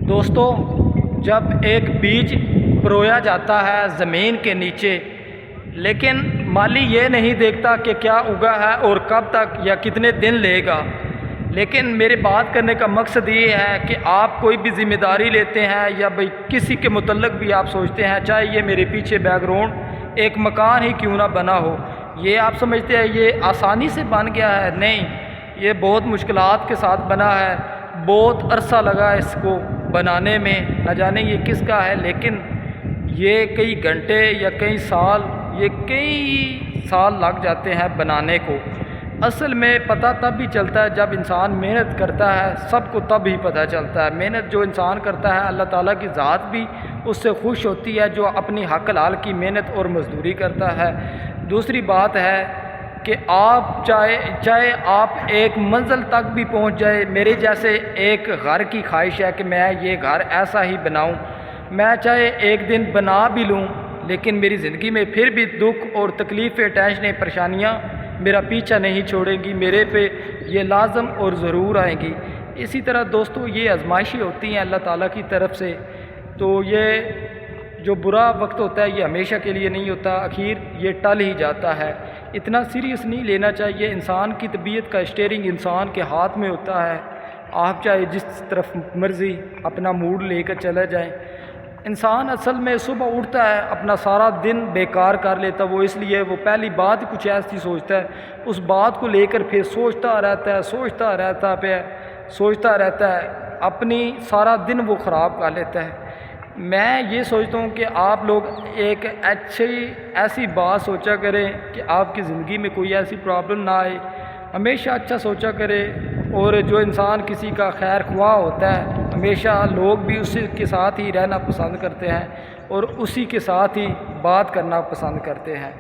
دوستو، جب ایک بیج پرویا جاتا ہے زمین کے نیچے، لیکن مالی یہ نہیں دیکھتا کہ کیا اگا ہے اور کب تک یا کتنے دن لے گا۔ لیکن میرے بات کرنے کا مقصد یہ ہے کہ آپ کوئی بھی ذمہ داری لیتے ہیں یا بھئی کسی کے متعلق بھی آپ سوچتے ہیں، چاہے یہ میرے پیچھے بیک گراؤنڈ ایک مکان ہی کیوں نہ بنا ہو، یہ آپ سمجھتے ہیں یہ آسانی سے بن گیا ہے؟ نہیں، یہ بہت مشکلات کے ساتھ بنا ہے، بہت عرصہ لگا اس کو بنانے میں، نہ جانے یہ کس کا ہے، لیکن یہ کئی گھنٹے یا کئی سال لگ جاتے ہیں بنانے کو۔ اصل میں پتہ تب بھی چلتا ہے جب انسان محنت کرتا ہے، سب کو تب ہی پتہ چلتا ہے۔ محنت جو انسان کرتا ہے اللہ تعالیٰ کی ذات بھی اس سے خوش ہوتی ہے جو اپنی حق حلال کی محنت اور مزدوری کرتا ہے۔ دوسری بات ہے کہ آپ چاہے آپ ایک منزل تک بھی پہنچ جائے، میرے جیسے ایک گھر کی خواہش ہے کہ میں یہ گھر ایسا ہی بناؤں، میں چاہے ایک دن بنا بھی لوں لیکن میری زندگی میں پھر بھی دکھ اور تکلیفیں، ٹینشنیں، پریشانیاں میرا پیچھا نہیں چھوڑیں گی، میرے پہ یہ لازم اور ضرور آئیں گی۔ اسی طرح دوستو یہ آزمائشیں ہوتی ہیں اللہ تعالیٰ کی طرف سے، تو یہ جو برا وقت ہوتا ہے یہ ہمیشہ کے لیے نہیں ہوتا، آخر یہ ٹل ہی جاتا ہے۔ اتنا سیریس نہیں لینا چاہیے، انسان کی طبیعت کا اسٹیئرنگ انسان کے ہاتھ میں ہوتا ہے، آپ چاہے جس طرف مرضی اپنا موڈ لے کر چلے جائیں۔ انسان اصل میں صبح اٹھتا ہے اپنا سارا دن بیکار کر لیتا، وہ اس لیے وہ پہلی بات کچھ ایسی سوچتا ہے، اس بات کو لے کر پھر سوچتا رہتا ہے، اپنی سارا دن وہ خراب کر لیتا ہے۔ میں یہ سوچتا ہوں کہ آپ لوگ ایک ایسی بات سوچا کریں کہ آپ کی زندگی میں کوئی ایسی پرابلم نہ آئے، ہمیشہ اچھا سوچا کرے، اور جو انسان کسی کا خیر خواہ ہوتا ہے ہمیشہ لوگ بھی اسی کے ساتھ ہی رہنا پسند کرتے ہیں اور اسی کے ساتھ ہی بات کرنا پسند کرتے ہیں۔